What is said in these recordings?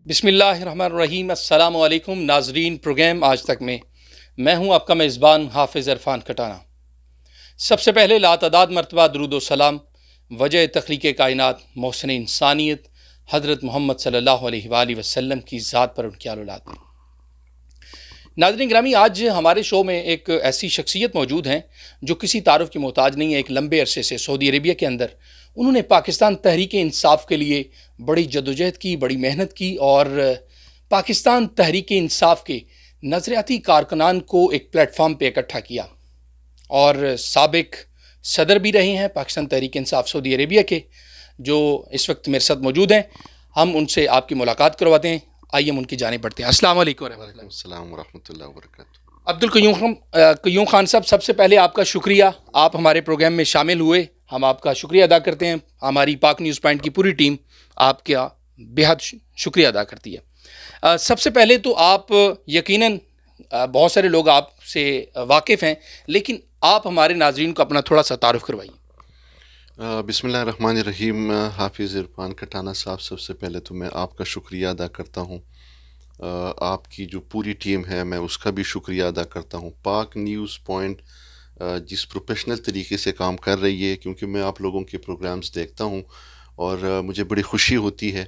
بسم اللہ الرحمن الرحیم۔ السلام علیکم ناظرین، پروگرام آج تک میں ہوں آپ کا میزبان حافظ عرفان کٹانہ۔ سب سے پہلے لاتعداد مرتبہ درود و سلام وجہ تخلیق کائنات محسن انسانیت حضرت محمد صلی اللہ علیہ وآلہ وسلم کی ذات پر، ان کی آل اولاد پر۔ ناظرین گرامی، آج ہمارے شو میں ایک ایسی شخصیت موجود ہیں جو کسی تعارف کی محتاج نہیں ہے۔ ایک لمبے عرصے سے سعودی عربیہ کے اندر انہوں نے پاکستان تحریک انصاف کے لیے بڑی جدوجہد کی، بڑی محنت کی، اور پاکستان تحریک انصاف کے نظریاتی کارکنان کو ایک پلیٹ فارم پہ اکٹھا کیا، اور سابق صدر بھی رہے ہیں پاکستان تحریک انصاف سعودی عربیہ کے، جو اس وقت میرے ساتھ موجود ہیں۔ ہم ان سے آپ کی ملاقات کرواتے ہیں۔ آئیے ہم ان کی جانب بڑھتے ہیں۔ السلام علیکم ورحمۃ اللہ۔ وعلیکم السلام ورحمۃ اللہ وبرکاتہ۔ قیوم خان صاحب، سب سے پہلے آپ کا شکریہ، آپ ہمارے پروگرام میں شامل ہوئے، ہم آپ کا شکریہ ادا کرتے ہیں۔ ہماری پاک نیوز پوائنٹ کی پوری ٹیم آپ کا بے حد شکریہ ادا کرتی ہے۔ سب سے پہلے تو آپ یقیناً بہت سارے لوگ آپ سے واقف ہیں، لیکن آپ ہمارے ناظرین کو اپنا تھوڑا سا تعارف کروائیے۔ بسم اللہ الرحمن الرحیم۔ حافظ عرفان کٹانہ صاحب، سب سے پہلے تو میں آپ کا شکریہ ادا کرتا ہوں۔ آپ کی جو پوری ٹیم ہے میں اس کا بھی شکریہ ادا کرتا ہوں۔ پاک نیوز پوائنٹ جس پروفیشنل طریقے سے کام کر رہی ہے، کیونکہ میں آپ لوگوں کے پروگرامز دیکھتا ہوں اور مجھے بڑی خوشی ہوتی ہے۔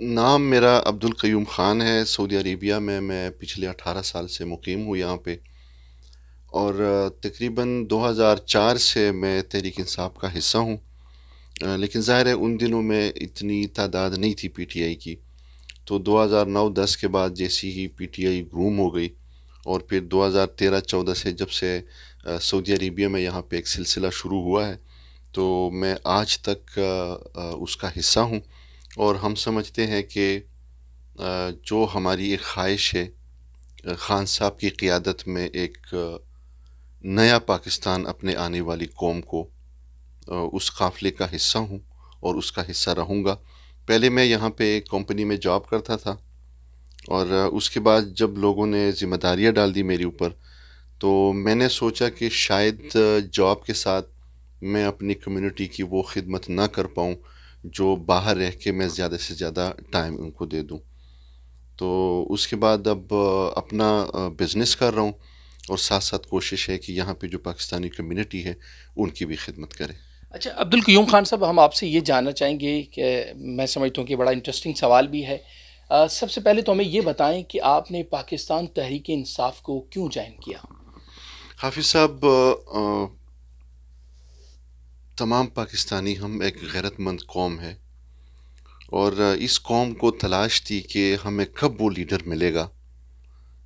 نام میرا عبدالقیوم خان ہے۔ سعودی عربیہ میں پچھلے 18 سال سے مقیم ہوں یہاں پہ، اور تقریباً 2004 سے میں تحریک انصاف کا حصہ ہوں۔ لیکن ظاہر ہے ان دنوں میں اتنی تعداد نہیں تھی پی ٹی آئی کی، تو 2009-10 کے بعد جیسی ہی پی ٹی آئی گروم ہو گئی، اور پھر 2013-14 سے جب سے سعودی عربیہ میں یہاں پہ ایک سلسلہ شروع ہوا ہے، تو میں آج تک اس کا حصہ ہوں۔ اور ہم سمجھتے ہیں کہ جو ہماری ایک خواہش ہے، خان صاحب کی قیادت میں ایک نیا پاکستان اپنے آنے والی قوم کو، اس قافلے کا حصہ ہوں اور اس کا حصہ رہوں گا۔ پہلے میں یہاں پہ ایک کمپنی میں جاب کرتا تھا، اور اس کے بعد جب لوگوں نے ذمہ داریاں ڈال دی میرے اوپر، تو میں نے سوچا کہ شاید جاب کے ساتھ میں اپنی کمیونٹی کی وہ خدمت نہ کر پاؤں جو باہر رہ کے میں زیادہ سے زیادہ ٹائم ان کو دے دوں۔ تو اس کے بعد اب اپنا بزنس کر رہا ہوں، اور ساتھ ساتھ کوشش ہے کہ یہاں پہ جو پاکستانی کمیونٹی ہے ان کی بھی خدمت کرے۔ اچھا عبدالقیوم خان صاحب، ہم آپ سے یہ جاننا چاہیں گے کہ میں سمجھتا ہوں کہ بڑا انٹرسٹنگ سوال بھی ہے۔ سب سے پہلے تو ہمیں یہ بتائیں کہ آپ نے پاکستان تحریک انصاف کو کیوں جوائن کیا؟ حافظ صاحب، تمام پاکستانی ہم ایک غیرت مند قوم ہے، اور اس قوم کو تلاش تھی کہ ہمیں کب وہ لیڈر ملے گا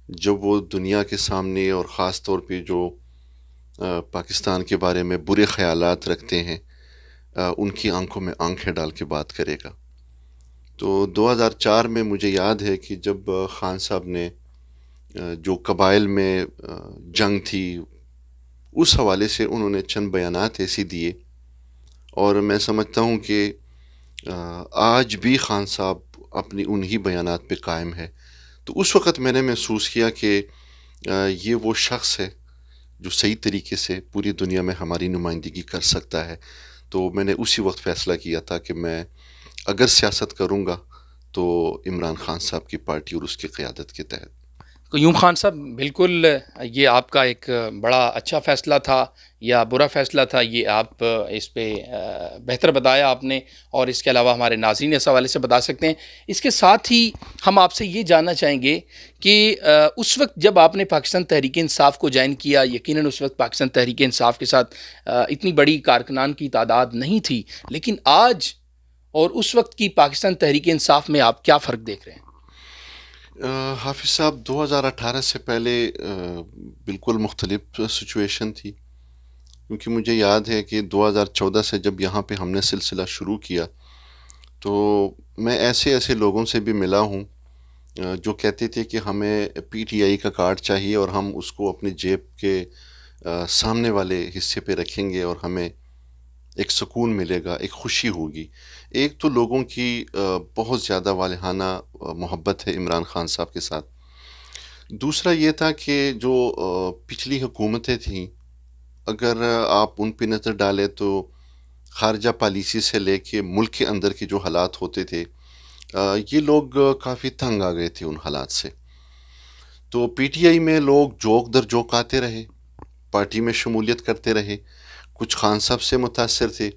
جب وہ دنیا کے سامنے، اور خاص طور پہ جو پاکستان کے بارے میں برے خیالات رکھتے ہیں، ان کی آنکھوں میں آنکھیں ڈال کے بات کرے گا۔ تو 2004 میں مجھے یاد ہے کہ جب خان صاحب نے جو قبائل میں جنگ تھی، اس حوالے سے انہوں نے چند بیانات ایسے دیے، اور میں سمجھتا ہوں کہ آج بھی خان صاحب اپنی انہی بیانات پہ قائم ہے۔ تو اس وقت میں نے محسوس کیا کہ یہ وہ شخص ہے جو صحیح طریقے سے پوری دنیا میں ہماری نمائندگی کر سکتا ہے۔ تو میں نے اسی وقت فیصلہ کیا تھا کہ میں اگر سیاست کروں گا تو عمران خان صاحب کی پارٹی اور اس کی قیادت کے تحت۔ قیوم خان صاحب، بالکل یہ آپ کا ایک بڑا اچھا فیصلہ تھا یا برا فیصلہ تھا، یہ آپ اس پہ بہتر بتایا آپ نے، اور اس کے علاوہ ہمارے ناظرین اس حوالے سے بتا سکتے ہیں۔ اس کے ساتھ ہی ہم آپ سے یہ جاننا چاہیں گے کہ اس وقت جب آپ نے پاکستان تحریک انصاف کو جوائن کیا، یقیناً اس وقت پاکستان تحریک انصاف کے ساتھ اتنی بڑی کارکنان کی تعداد نہیں تھی، لیکن آج اور اس وقت کی پاکستان تحریک انصاف میں آپ کیا فرق دیکھ رہے ہیں؟ حافظ صاحب، 2018 سے پہلے بالکل مختلف سچویشن تھی، کیونکہ مجھے یاد ہے کہ 2014 سے جب یہاں پہ ہم نے سلسلہ شروع کیا، تو میں ایسے لوگوں سے بھی ملا ہوں جو کہتے تھے کہ ہمیں پی ٹی آئی کا کارڈ چاہیے، اور ہم اس کو اپنی جیب کے سامنے والے حصے پہ رکھیں گے، اور ہمیں ایک سکون ملے گا، ایک خوشی ہوگی۔ ایک تو لوگوں کی بہت زیادہ والہانہ محبت ہے عمران خان صاحب کے ساتھ۔ دوسرا یہ تھا کہ جو پچھلی حکومتیں تھیں، اگر آپ ان پہ نظر ڈالیں تو خارجہ پالیسی سے لے کے ملک کے اندر کے جو حالات ہوتے تھے، یہ لوگ کافی تنگ آ گئے تھے ان حالات سے. تو پی ٹی آئی میں لوگ جوک در جوک آتے رہے، پارٹی میں شمولیت کرتے رہے. کچھ خان صاحب سے متاثر تھے،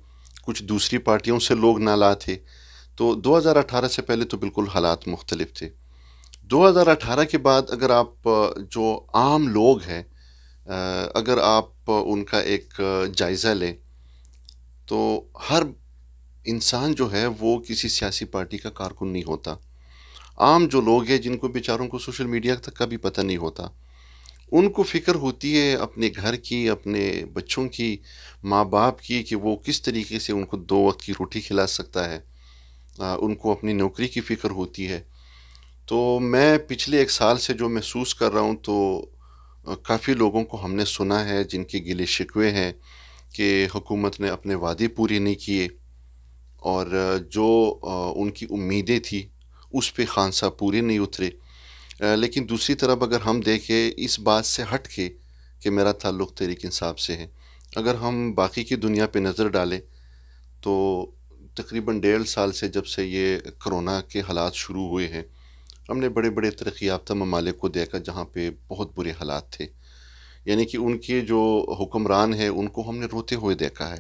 کچھ دوسری پارٹیوں سے لوگ نالا تھے. تو 2018 سے پہلے تو بالکل حالات مختلف تھے. 2018 کے بعد اگر آپ جو عام لوگ ہیں، اگر آپ ان کا ایک جائزہ لیں تو ہر انسان جو ہے وہ کسی سیاسی پارٹی کا کارکن نہیں ہوتا. عام جو لوگ ہیں جن کو بیچاروں کو سوشل میڈیا تک کا بھی پتہ نہیں ہوتا، ان کو فکر ہوتی ہے اپنے گھر کی، اپنے بچوں کی، ماں باپ کی، کہ وہ کس طریقے سے ان کو 2 وقت کی روٹی کھلا سکتا ہے. ان کو اپنی نوکری کی فکر ہوتی ہے. تو میں پچھلے 1 سال سے جو محسوس کر رہا ہوں، تو کافی لوگوں کو ہم نے سنا ہے جن کے گلے شکوے ہیں کہ حکومت نے اپنے وعدے پورے نہیں کیے، اور جو ان کی امیدیں تھی اس پہ خان صاحب پورے نہیں اترے. لیکن دوسری طرف اگر ہم دیکھیں اس بات سے ہٹ کے کہ میرا تعلق تحریک انصاف سے ہے، اگر ہم باقی کی دنیا پہ نظر ڈالیں تو تقریباً 1.5 سال سے جب سے یہ کرونا کے حالات شروع ہوئے ہیں، ہم نے بڑے بڑے ترقی یافتہ ممالک کو دیکھا جہاں پہ بہت برے حالات تھے. یعنی کہ ان کے جو حکمران ہیں ان کو ہم نے روتے ہوئے دیکھا ہے.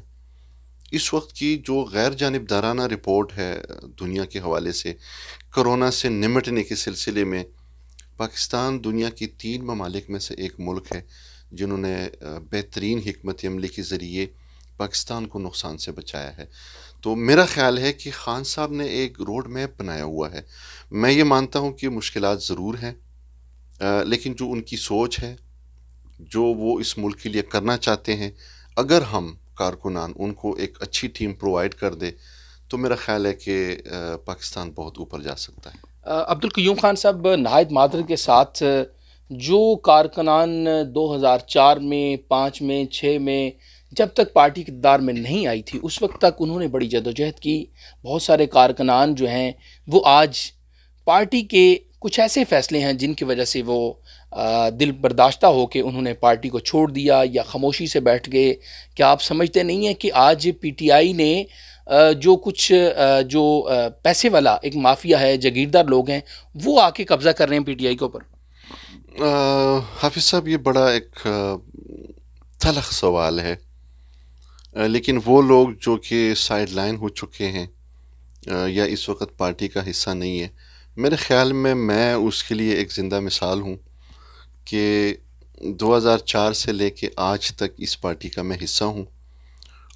اس وقت کی جو غیر جانبدارانہ رپورٹ ہے دنیا کے حوالے سے کرونا سے نمٹنے کے سلسلے میں، پاکستان دنیا کی 3 ممالک میں سے ایک ملک ہے جنہوں نے بہترین حکمت عملی کے ذریعے پاکستان کو نقصان سے بچایا ہے. تو میرا خیال ہے کہ خان صاحب نے ایک روڈ میپ بنایا ہوا ہے. میں یہ مانتا ہوں کہ مشکلات ضرور ہیں، لیکن جو ان کی سوچ ہے، جو وہ اس ملک کے لیے کرنا چاہتے ہیں، اگر ہم کارکنان ان کو ایک اچھی ٹیم پرووائڈ کر دے تو میرا خیال ہے کہ پاکستان بہت اوپر جا سکتا ہے. عبدالقیوم خان صاحب، نہایت معذرت کے ساتھ جو کارکنان 2004 میں، 5 میں، 6 میں جب تک پارٹی اقتدار میں نہیں آئی تھی اس وقت تک انہوں نے بڑی جدوجہد کی. بہت سارے کارکنان جو ہیں وہ آج پارٹی کے کچھ ایسے فیصلے ہیں جن کی وجہ سے وہ دل برداشتہ ہو کے انہوں نے پارٹی کو چھوڑ دیا یا خاموشی سے بیٹھ گئے. کیا آپ سمجھتے نہیں ہیں کہ آج پی ٹی آئی نے جو کچھ جو پیسے والا ایک مافیا ہے، جاگیردار لوگ ہیں، وہ آ کے قبضہ کر رہے ہیں پی ٹی آئی کے اوپر؟ حافظ صاحب، یہ بڑا ایک تلخ سوال ہے، لیکن وہ لوگ جو کہ سائیڈ لائن ہو چکے ہیں یا اس وقت پارٹی کا حصہ نہیں ہے، میرے خیال میں اس کے لیے ایک زندہ مثال ہوں کہ 2004 سے لے کے آج تک اس پارٹی کا میں حصہ ہوں.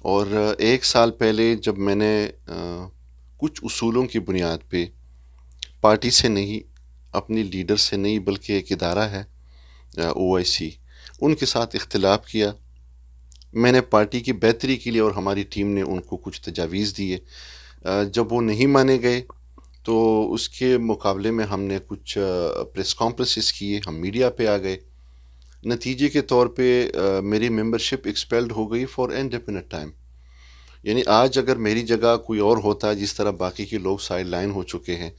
اور 1 سال پہلے جب میں نے کچھ اصولوں کی بنیاد پہ پارٹی سے نہیں، اپنی لیڈر سے نہیں، بلکہ ایک ادارہ ہے او آئی سی، ان کے ساتھ اختلاف کیا، میں نے پارٹی کی بہتری کے لیے اور ہماری ٹیم نے ان کو کچھ تجاویز دیے. جب وہ نہیں مانے گئے تو اس کے مقابلے میں ہم نے کچھ پریس کانفرنسز کیے، ہم میڈیا پہ آ گئے. نتیجے کے طور پہ میری ممبرشپ ایکسپیلڈ ہو گئی فار انڈیفینٹ ٹائم. یعنی آج اگر میری جگہ کوئی اور ہوتا جس طرح باقی کے لوگ سائیڈ لائن ہو چکے ہیں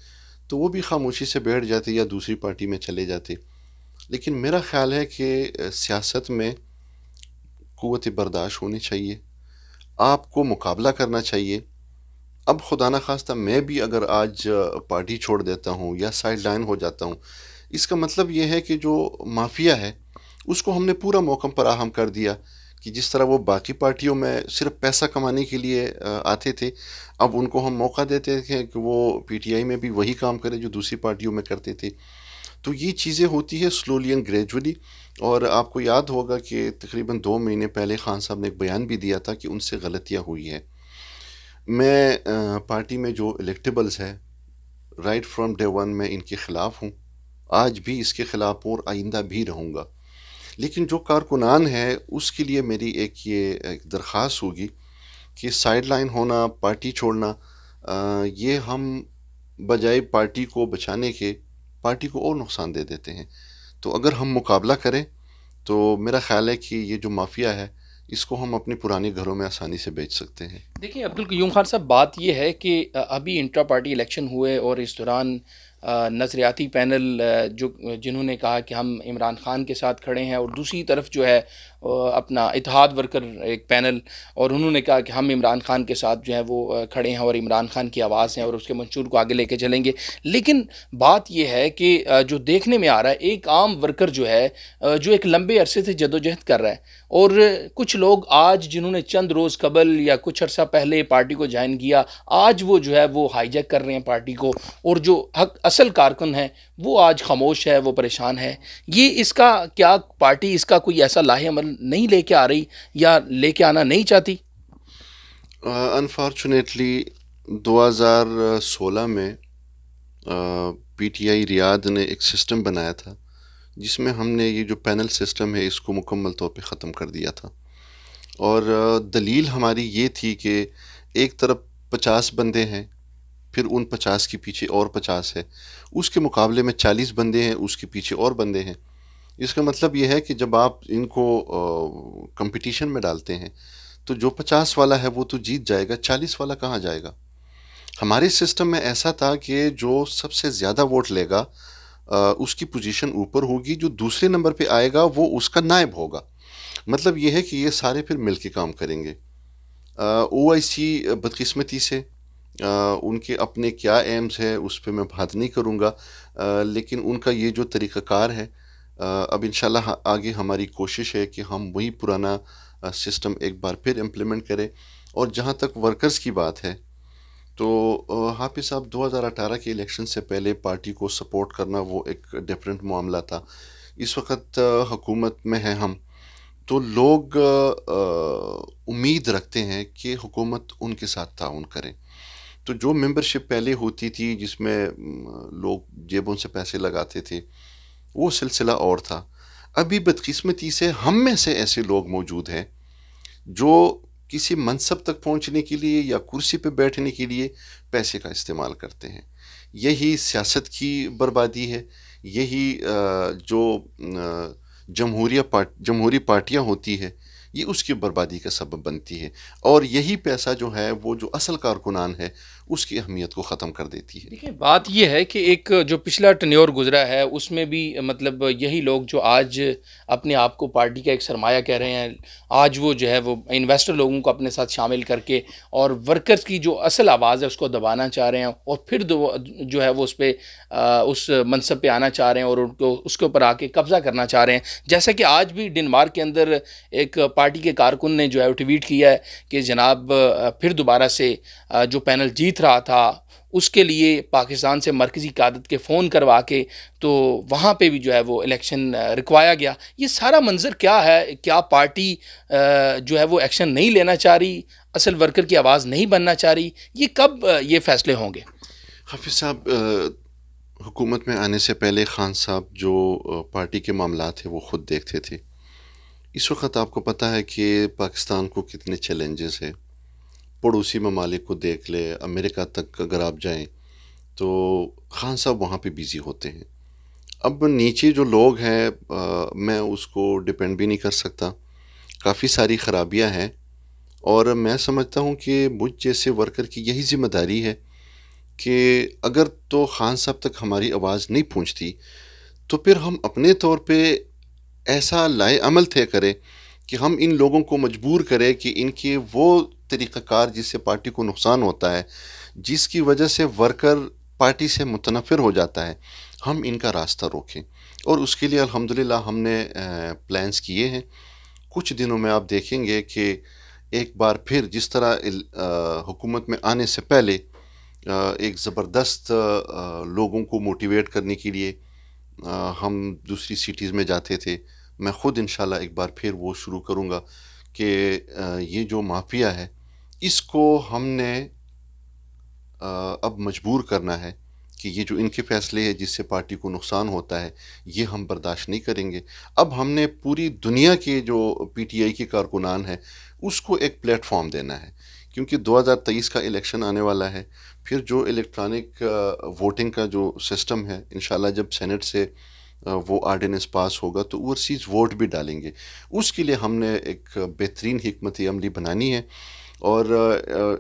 تو وہ بھی خاموشی سے بیٹھ جاتے یا دوسری پارٹی میں چلے جاتے. لیکن میرا خیال ہے کہ سیاست میں قوت برداشت ہونی چاہیے، آپ کو مقابلہ کرنا چاہیے. اب خدا نخواستہ میں بھی اگر آج پارٹی چھوڑ دیتا ہوں یا سائیڈ لائن ہو جاتا ہوں، اس کا مطلب یہ ہے کہ جو مافیا ہے اس کو ہم نے پورا موقع فراہم کر دیا کہ جس طرح وہ باقی پارٹیوں میں صرف پیسہ کمانے کے لیے آتے تھے، اب ان کو ہم موقع دیتے ہیں کہ وہ پی ٹی آئی میں بھی وہی کام کرے جو دوسری پارٹیوں میں کرتے تھے. تو یہ چیزیں ہوتی ہے سلولی اینڈ گریجولی. اور آپ کو یاد ہوگا کہ تقریباً 2 مہینے پہلے خان صاحب نے ایک بیان بھی دیا تھا کہ ان سے غلطیاں ہوئی ہیں. میں پارٹی میں جو الیکٹیبلز ہے رائٹ فرام ڈے ون میں ان کے خلاف ہوں، آج بھی اس کے خلاف اور آئندہ بھی رہوں گا. لیکن جو کارکنان ہے اس کے لیے میری ایک درخواست ہوگی کہ سائیڈ لائن ہونا، پارٹی چھوڑنا، یہ ہم بجائے پارٹی کو بچانے کے پارٹی کو اور نقصان دے دیتے ہیں. تو اگر ہم مقابلہ کریں تو میرا خیال ہے کہ یہ جو مافیا ہے اس کو ہم اپنے پرانے گھروں میں آسانی سے بیچ سکتے ہیں. دیکھیں عبدالقیوم خان صاحب، بات یہ ہے کہ ابھی انٹرا پارٹی الیکشن ہوئے اور اس دوران نظریاتی پینل جنہوں نے کہا کہ ہم عمران خان کے ساتھ کھڑے ہیں، اور دوسری طرف جو ہے اپنا اتحاد ورکر ایک پینل، اور انہوں نے کہا کہ ہم عمران خان کے ساتھ جو ہے وہ کھڑے ہیں اور عمران خان کی آواز ہیں اور اس کے منشور کو آگے لے کے چلیں گے. لیکن بات یہ ہے کہ جو دیکھنے میں آ رہا ہے، ایک عام ورکر جو ہے جو ایک لمبے عرصے سے جدوجہد کر رہا ہے، اور کچھ لوگ آج جنہوں نے چند روز قبل یا کچھ عرصہ پہلے پارٹی کو جوائن کیا، آج وہ جو ہے وہ ہائی جیک کر رہے ہیں پارٹی کو، اور جو اصل کارکن ہے وہ آج خاموش ہے، وہ پریشان ہے. یہ اس کا کیا پارٹی اس کا کوئی ایسا لاہے عمل نہیں لے کے آ رہی یا لے کے آنا نہیں چاہتی؟ انفارچونیٹلی 2016 میں پی ٹی آئی ریاض نے ایک سسٹم بنایا تھا جس میں ہم نے یہ جو پینل سسٹم ہے اس کو مکمل طور پہ ختم کر دیا تھا. اور دلیل ہماری یہ تھی کہ ایک طرف 50 بندے ہیں، پھر ان 50 کے پیچھے اور 50 ہے، اس کے مقابلے میں 40 بندے ہیں، اس کے پیچھے اور بندے ہیں. اس کا مطلب یہ ہے کہ جب آپ ان کو کمپٹیشن میں ڈالتے ہیں تو جو 50 والا ہے وہ تو جیت جائے گا، 40 والا کہاں جائے گا. ہمارے سسٹم میں ایسا تھا کہ جو سب سے زیادہ ووٹ لے گا اس کی پوزیشن اوپر ہوگی، جو دوسرے نمبر پہ آئے گا وہ اس کا نائب ہوگا. مطلب یہ ہے کہ یہ سارے پھر مل کے کام کریں گے. او آئی سی بدقسمتی سے ان کے اپنے کیا ایمز ہے اس پہ میں بات نہیں کروں گا، لیکن ان کا یہ جو طریقہ کار ہے، اب انشاءاللہ آگے ہماری کوشش ہے کہ ہم وہی پرانا سسٹم ایک بار پھر امپلیمنٹ کریں. اور جہاں تک ورکرز کی بات ہے تو حافظ صاحب 2018 کے الیکشن سے پہلے پارٹی کو سپورٹ کرنا وہ ایک ڈیفرنٹ معاملہ تھا. اس وقت حکومت میں ہیں ہم، تو لوگ امید رکھتے ہیں کہ حکومت ان کے ساتھ تعاون کرے. تو جو ممبرشپ پہلے ہوتی تھی جس میں لوگ جیبوں سے پیسے لگاتے تھے، وہ سلسلہ اور تھا. ابھی بدقسمتی سے ہم میں سے ایسے لوگ موجود ہیں جو کسی منصب تک پہنچنے کے لیے یا کرسی پہ بیٹھنے کے لیے پیسے کا استعمال کرتے ہیں. یہی سیاست کی بربادی ہے، یہی جو جمہوری پارٹیاں ہوتی ہے یہ اس کی بربادی کا سبب بنتی ہے. اور یہی پیسہ جو ہے وہ جو اصل کارکنان ہے اس کی اہمیت کو ختم کر دیتی ہے. دیکھیں، بات یہ ہے کہ ایک جو پچھلا ٹنیور گزرا ہے اس میں بھی مطلب یہی لوگ جو آج اپنے آپ کو پارٹی کا ایک سرمایہ کہہ رہے ہیں، آج وہ جو ہے وہ انویسٹر لوگوں کو اپنے ساتھ شامل کر کے اور ورکرز کی جو اصل آواز ہے اس کو دبانا چاہ رہے ہیں، اور پھر جو ہے وہ اس پہ اس منصب پہ آنا چاہ رہے ہیں اور ان کو اس کے اوپر آ کے قبضہ کرنا چاہ رہے ہیں. جیسا کہ آج بھی ڈنمارک کے اندر ایک پارٹی کے کارکن نے جو ہے وہ ٹویٹ کیا ہے کہ جناب پھر دوبارہ سے جو پینل جیت رہا تھا اس کے لیے پاکستان سے مرکزی قیادت کے فون کروا کے تو وہاں پہ بھی جو ہے وہ الیکشن رکوایا گیا. یہ سارا منظر کیا ہے؟ کیا پارٹی جو ہے وہ ایکشن نہیں لینا چاہ رہی، اصل ورکر کی آواز نہیں بننا چاہ رہی؟ یہ کب یہ فیصلے ہوں گے؟ حافظ صاحب حکومت میں آنے سے پہلے خان صاحب جو پارٹی کے معاملات ہیں وہ خود دیکھتے تھے. اس وقت آپ کو پتہ ہے کہ پاکستان کو کتنے چیلنجز ہیں. پڑوسی ممالک کو دیکھ لے، امریکہ تک اگر آپ جائیں تو خان صاحب وہاں پہ بیزی ہوتے ہیں. اب نیچے جو لوگ ہیں میں اس کو ڈپینڈ بھی نہیں کر سکتا، کافی ساری خرابیاں ہیں. اور میں سمجھتا ہوں کہ مجھ جیسے ورکر کی یہی ذمہ داری ہے کہ اگر تو خان صاحب تک ہماری آواز نہیں پہنچتی تو پھر ہم اپنے طور پہ ایسا لائے عمل طے کریں کہ ہم ان لوگوں کو مجبور کریں کہ ان کے وہ طریقہ کار جس سے پارٹی کو نقصان ہوتا ہے، جس کی وجہ سے ورکر پارٹی سے متنفر ہو جاتا ہے، ہم ان کا راستہ روکیں. اور اس کے لیے الحمدللہ ہم نے پلانز کیے ہیں. کچھ دنوں میں آپ دیکھیں گے کہ ایک بار پھر جس طرح حکومت میں آنے سے پہلے ایک زبردست لوگوں کو موٹیویٹ کرنے کے لیے ہم دوسری سٹیز میں جاتے تھے، میں خود انشاءاللہ ایک بار پھر وہ شروع کروں گا کہ یہ جو مافیا ہے اس کو ہم نے اب مجبور کرنا ہے کہ یہ جو ان کے فیصلے ہیں جس سے پارٹی کو نقصان ہوتا ہے یہ ہم برداشت نہیں کریں گے. اب ہم نے پوری دنیا کے جو پی ٹی آئی کے کارکنان ہیں اس کو ایک پلیٹ فارم دینا ہے، کیونکہ 2023 کا الیکشن آنے والا ہے. پھر جو الیکٹرانک ووٹنگ کا جو سسٹم ہے انشاءاللہ جب سینٹ سے وہ آرڈیننس پاس ہوگا تو اوورسیز ووٹ بھی ڈالیں گے. اس کے لیے ہم نے ایک بہترین حکمت عملی بنانی ہے. اور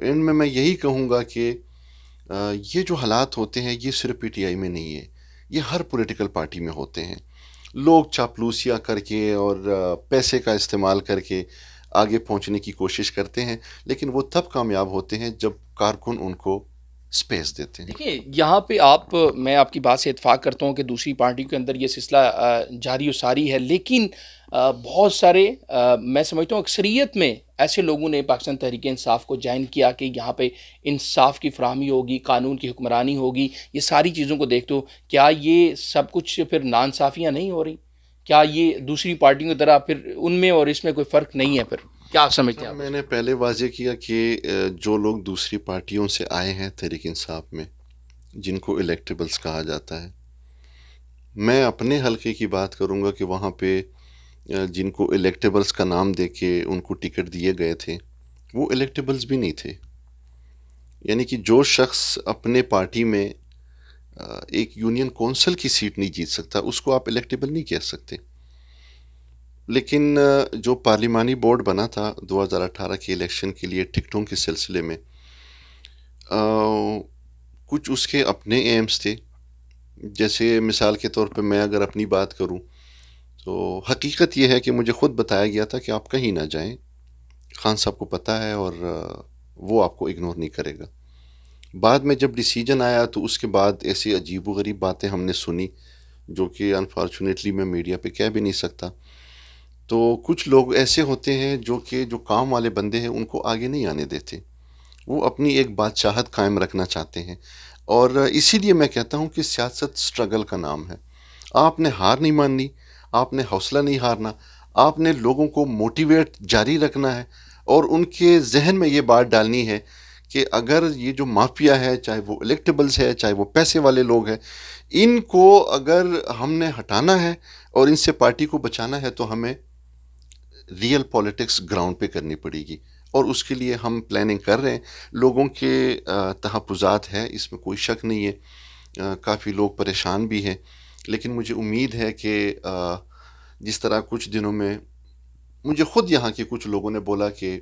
ان میں یہی کہوں گا کہ یہ جو حالات ہوتے ہیں یہ صرف پی ٹی آئی میں نہیں ہے، یہ ہر پولیٹیکل پارٹی میں ہوتے ہیں. لوگ چاپلوسیاں کر کے اور پیسے کا استعمال کر کے آگے پہنچنے کی کوشش کرتے ہیں، لیکن وہ تب کامیاب ہوتے ہیں جب کارکن ان کو سپیس دیتے ہیں۔ دیکھیے یہاں پہ میں آپ کی بات سے اتفاق کرتا ہوں کہ دوسری پارٹیوں کے اندر یہ سلسلہ جاری و ساری ہے، لیکن بہت سارے میں سمجھتا ہوں اکثریت میں ایسے لوگوں نے پاکستان تحریک انصاف کو جوائن کیا کہ یہاں پہ انصاف کی فراہمی ہوگی، قانون کی حکمرانی ہوگی، یہ ساری چیزوں کو دیکھتے ہو، کیا یہ سب کچھ پھر ناانصافیاں نہیں ہو رہی؟ کیا یہ دوسری پارٹیوں کی طرح پھر ان میں اور اس میں کوئی فرق نہیں ہے؟ پھر کیا آپ سمجھتے ہیں آپ؟ میں نے پہلے واضح کیا کہ جو لوگ دوسری پارٹیوں سے آئے ہیں تحریک انصاف میں، جن کو الیکٹیبلز کہا جاتا ہے، میں اپنے حلقے کی بات کروں گا کہ وہاں پہ جن کو الیکٹیبلز کا نام دے کے ان کو ٹکٹ دیے گئے تھے، وہ الیکٹیبلز بھی نہیں تھے۔ یعنی کہ جو شخص اپنے پارٹی میں ایک یونین کونسل کی سیٹ نہیں جیت سکتا، اس کو آپ الیکٹیبل نہیں کہہ سکتے۔ لیکن جو پارلیمانی بورڈ بنا تھا 2018 کے الیکشن کے لیے ٹکٹوں کے سلسلے میں، کچھ اس کے اپنے ایمز تھے۔ جیسے مثال کے طور پہ میں اگر اپنی بات کروں تو حقیقت یہ ہے کہ مجھے خود بتایا گیا تھا کہ آپ کہیں نہ جائیں، خان صاحب کو پتہ ہے اور وہ آپ کو اگنور نہیں کرے گا۔ بعد میں جب ڈیسیجن آیا تو اس کے بعد ایسی عجیب و غریب باتیں ہم نے سنی جو کہ انفارچونیٹلی میں میڈیا پہ کہہ بھی نہیں سکتا۔ تو کچھ لوگ ایسے ہوتے ہیں جو کام والے بندے ہیں ان کو آگے نہیں آنے دیتے، وہ اپنی ایک بادشاہت قائم رکھنا چاہتے ہیں۔ اور اسی لیے میں کہتا ہوں کہ سیاست سٹرگل کا نام ہے۔ آپ نے ہار نہیں ماننی، آپ نے حوصلہ نہیں ہارنا، آپ نے لوگوں کو موٹیویٹ جاری رکھنا ہے اور ان کے ذہن میں یہ بات ڈالنی ہے کہ اگر یہ جو مافیا ہے، چاہے وہ الیکٹیبلز ہے، چاہے وہ پیسے والے لوگ ہیں، ان کو اگر ہم نے ہٹانا ہے اور ان سے پارٹی کو بچانا ہے تو ہمیں ریئل پولیٹکس گراؤنڈ پہ کرنی پڑے گی، اور اس کے لیے ہم پلاننگ کر رہے ہیں۔ لوگوں کے تحفظات ہیں، اس میں کوئی شک نہیں ہے، کافی لوگ پریشان بھی ہیں، لیکن مجھے امید ہے کہ جس طرح کچھ دنوں میں مجھے خود یہاں کے کچھ لوگوں نے بولا کہ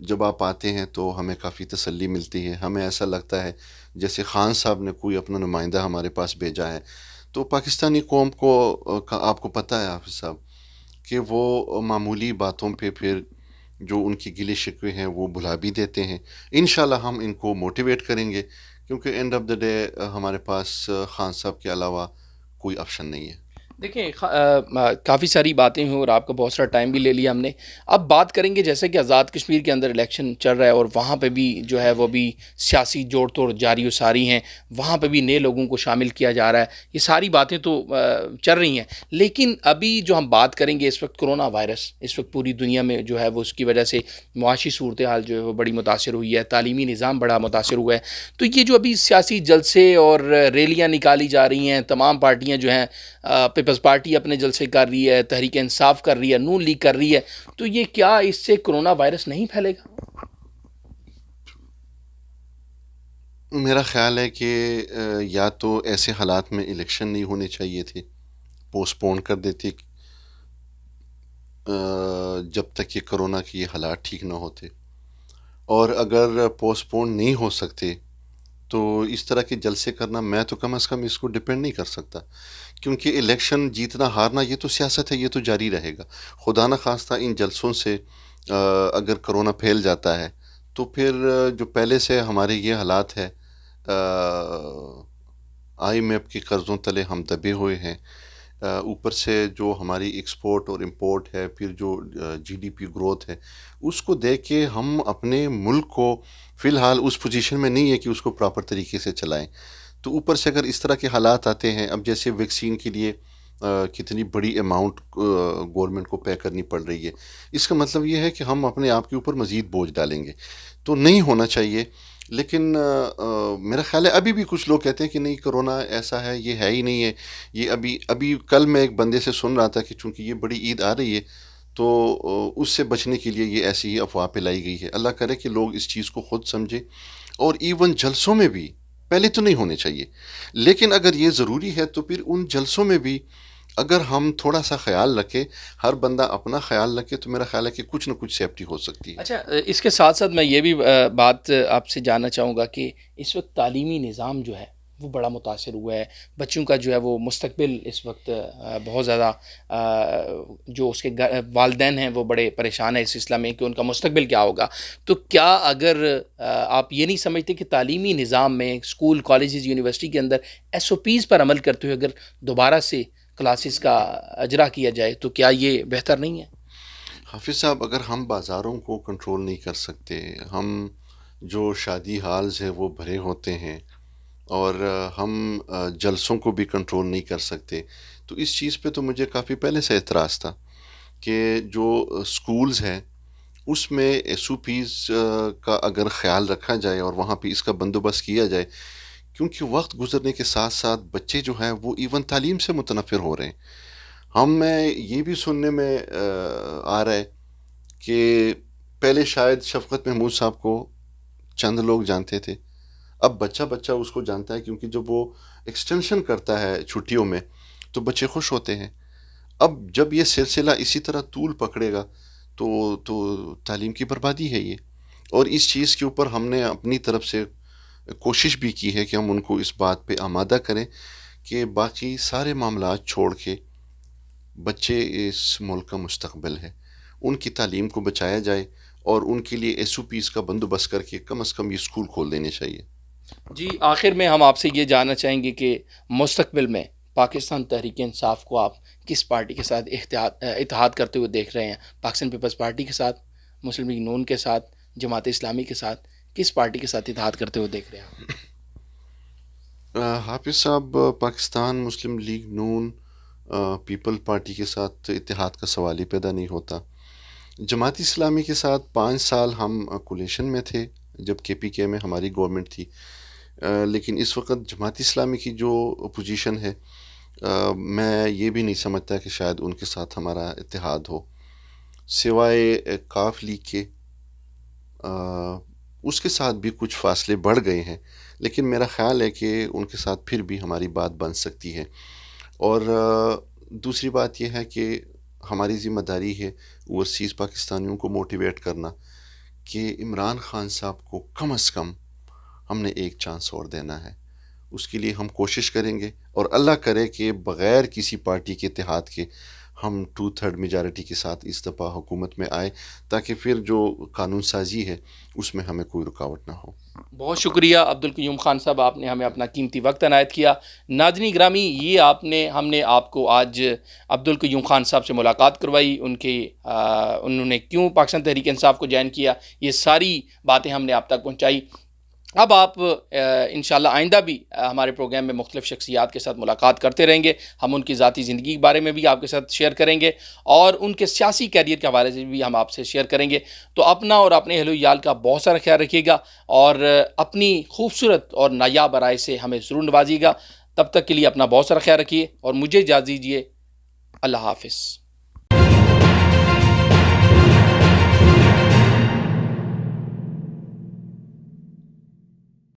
جب آپ آتے ہیں تو ہمیں کافی تسلی ملتی ہے، ہمیں ایسا لگتا ہے جیسے خان صاحب نے کوئی اپنا نمائندہ ہمارے پاس بھیجا ہے۔ تو پاکستانی قوم کو آپ کو پتہ ہے حافظ صاحب کہ وہ معمولی باتوں پہ پھر جو ان کی گلے شکوے ہیں وہ بھلا بھی دیتے ہیں۔ انشاءاللہ ہم ان کو موٹیویٹ کریں گے، کیونکہ اینڈ آف دا ڈے ہمارے پاس خان صاحب کے علاوہ کوئی آپشن نہیں ہے۔ دیکھیں کافی ساری باتیں ہیں اور آپ کا بہت سارا ٹائم بھی لے لیا ہم نے۔ اب بات کریں گے جیسے کہ آزاد کشمیر کے اندر الیکشن چل رہا ہے اور وہاں پہ بھی جو ہے وہ بھی سیاسی جوڑ توڑ جاری و ساری ہیں، وہاں پہ بھی نئے لوگوں کو شامل کیا جا رہا ہے، یہ ساری باتیں تو چل رہی ہیں۔ لیکن ابھی جو ہم بات کریں گے اس وقت کرونا وائرس، اس وقت پوری دنیا میں جو ہے وہ اس کی وجہ سے معاشی صورتحال جو ہے وہ بڑی متاثر ہوئی ہے، تعلیمی نظام بڑا متاثر ہوا ہے۔ تو یہ جو ابھی سیاسی جلسے اور ریلیاں نکالی جا رہی ہیں، تمام پارٹیاں جو ہیں، پیپلز پارٹی اپنے جلسے کر رہی ہے، تحریک انصاف کر رہی ہے، نون لیگ کر رہی ہے، تو یہ کیا اس سے کرونا وائرس نہیں پھیلے گا؟ میرا خیال ہے کہ یا تو ایسے حالات میں الیکشن نہیں ہونے چاہیے تھے، پوسٹ پون کر دیتے جب تک یہ کرونا کے یہ حالات ٹھیک نہ ہوتے، اور اگر پوسٹ پون نہیں ہو سکتے تو اس طرح کے جلسے کرنا میں تو کم از کم اس کو ڈیپینڈ نہیں کر سکتا، کیونکہ الیکشن جیتنا ہارنا یہ تو سیاست ہے، یہ تو جاری رہے گا۔ خدا نہ خواستہ ان جلسوں سے اگر کرونا پھیل جاتا ہے تو پھر جو پہلے سے ہمارے یہ حالات ہے، آئی ایم ایف کے قرضوں تلے ہم دبے ہوئے ہیں، اوپر سے جو ہماری ایکسپورٹ اور امپورٹ ہے، پھر جو جی ڈی پی گروتھ ہے، اس کو دیکھ کے ہم اپنے ملک کو فی الحال اس پوزیشن میں نہیں ہے کہ اس کو پراپر طریقے سے چلائیں۔ تو اوپر سے اگر اس طرح کے حالات آتے ہیں، اب جیسے ویکسین کے لیے کتنی بڑی اماؤنٹ گورنمنٹ کو پے کرنی پڑ رہی ہے، اس کا مطلب یہ ہے کہ ہم اپنے آپ کے اوپر مزید بوجھ ڈالیں گے، تو نہیں ہونا چاہیے۔ لیکن میرا خیال ہے ابھی بھی کچھ لوگ کہتے ہیں کہ نہیں کرونا ایسا ہے، یہ ہے ہی نہیں ہے، یہ ابھی کل میں ایک بندے سے سن رہا تھا کہ چونکہ یہ بڑی عید آ رہی ہے تو اس سے بچنے کے لیے یہ ایسی ہی افواہ پھیلائی گئی ہے۔ اللہ کرے کہ لوگ اس چیز کو خود سمجھیں، اور ایون جلسوں میں بھی پہلے تو نہیں ہونے چاہیے، لیکن اگر یہ ضروری ہے تو پھر ان جلسوں میں بھی اگر ہم تھوڑا سا خیال رکھیں، ہر بندہ اپنا خیال رکھے، تو میرا خیال ہے کہ کچھ نہ کچھ سیفٹی ہو سکتی ہے۔ اچھا، اس کے ساتھ ساتھ میں یہ بھی بات آپ سے جاننا چاہوں گا کہ اس وقت تعلیمی نظام جو ہے وہ بڑا متاثر ہوا ہے. بچوں کا جو ہے وہ مستقبل اس وقت بہت زیادہ جو اس کے والدین ہیں وہ بڑے پریشان ہیں اس سلسلہ میں کہ ان کا مستقبل کیا ہوگا. تو کیا اگر آپ یہ نہیں سمجھتے کہ تعلیمی نظام میں اسکول کالجز یونیورسٹی کے اندر ایس او پیز پر عمل کرتے ہوئے اگر دوبارہ سے کلاسز کا اجرا کیا جائے تو کیا یہ بہتر نہیں ہے؟ حافظ صاحب، اگر ہم بازاروں کو کنٹرول نہیں کر سکتے، ہم جو شادی ہالز ہے وہ بھرے ہوتے ہیں، اور ہم جلسوں کو بھی کنٹرول نہیں کر سکتے، تو اس چیز پہ تو مجھے کافی پہلے سے اعتراض تھا کہ جو سکولز ہیں اس میں ایس او پیز کا اگر خیال رکھا جائے اور وہاں پہ اس کا بندوبست کیا جائے، کیونکہ وقت گزرنے کے ساتھ ساتھ بچے جو ہیں وہ ایون تعلیم سے متنفر ہو رہے ہیں. میں یہ بھی سننے میں آ رہا ہے کہ پہلے شاید شفقت محمود صاحب کو چند لوگ جانتے تھے، اب بچہ بچہ اس کو جانتا ہے، کیونکہ جب وہ ایکسٹینشن کرتا ہے چھٹیوں میں تو بچے خوش ہوتے ہیں. اب جب یہ سلسلہ اسی طرح طول پکڑے گا تو تعلیم کی بربادی ہے یہ. اور اس چیز کے اوپر ہم نے اپنی طرف سے کوشش بھی کی ہے کہ ہم ان کو اس بات پہ آمادہ کریں کہ باقی سارے معاملات چھوڑ کے بچے اس ملک کا مستقبل ہے، ان کی تعلیم کو بچایا جائے اور ان کے لیے ایس او پیز کا بندوبست کر کے کم از کم یہ اسکول کھول دینے چاہیے. جی آخر میں ہم آپ سے یہ جاننا چاہیں گے کہ مستقبل میں پاکستان تحریک انصاف کو آپ کس پارٹی کے ساتھ اتحاد کرتے ہوئے دیکھ رہے ہیں؟ پاکستان پیپلز پارٹی کے ساتھ، مسلم لیگ نون کے ساتھ، جماعت اسلامی کے ساتھ، کس پارٹی کے ساتھ اتحاد کرتے ہوئے دیکھ رہے ہیں؟ حافظ صاحب، پاکستان مسلم لیگ نون پیپل پارٹی کے ساتھ اتحاد کا سوال ہی پیدا نہیں ہوتا. جماعت اسلامی کے ساتھ 5 سال ہم کولیشن میں تھے جب کے پی کے میں ہماری گورنمنٹ تھی، لیکن اس وقت جماعت اسلامی کی جو پوزیشن ہے، میں یہ بھی نہیں سمجھتا کہ شاید ان کے ساتھ ہمارا اتحاد ہو سوائے کاف لیگ کے. اس کے ساتھ بھی کچھ فاصلے بڑھ گئے ہیں، لیکن میرا خیال ہے کہ ان کے ساتھ پھر بھی ہماری بات بن سکتی ہے. اور دوسری بات یہ ہے کہ ہماری ذمہ داری ہے اوورسیز پاکستانیوں کو موٹیویٹ کرنا کہ عمران خان صاحب کو کم از کم ہم نے ایک چانس اور دینا ہے. اس کے لیے ہم کوشش کریں گے، اور اللہ کرے کہ بغیر کسی پارٹی کے اتحاد کے ہم 2/3 میجارٹی کے ساتھ اس دفعہ حکومت میں آئے، تاکہ پھر جو قانون سازی ہے اس میں ہمیں کوئی رکاوٹ نہ ہو. بہت شکریہ عبدالقیوم خان صاحب، آپ نے ہمیں اپنا قیمتی وقت عنایت کیا. ناظرین گرامی، یہ ہم نے آپ کو آج عبدالقیوم خان صاحب سے ملاقات کروائی، انہوں نے کیوں پاکستان تحریک انصاف کو جوائن کیا، یہ ساری باتیں ہم نے آپ تک پہنچائی. اب آپ انشاءاللہ آئندہ بھی ہمارے پروگرام میں مختلف شخصیات کے ساتھ ملاقات کرتے رہیں گے. ہم ان کی ذاتی زندگی کے بارے میں بھی آپ کے ساتھ شیئر کریں گے اور ان کے سیاسی کیریئر کے حوالے سے بھی ہم آپ سے شیئر کریں گے. تو اپنا اور اپنے اہل و عیال کا بہت سارا خیال رکھیے گا اور اپنی خوبصورت اور نایاب رائے سے ہمیں ضرور نوازیے گا. تب تک کے لیے اپنا بہت سارا خیال رکھیے اور مجھے اجازت دیجیے. اللہ حافظ.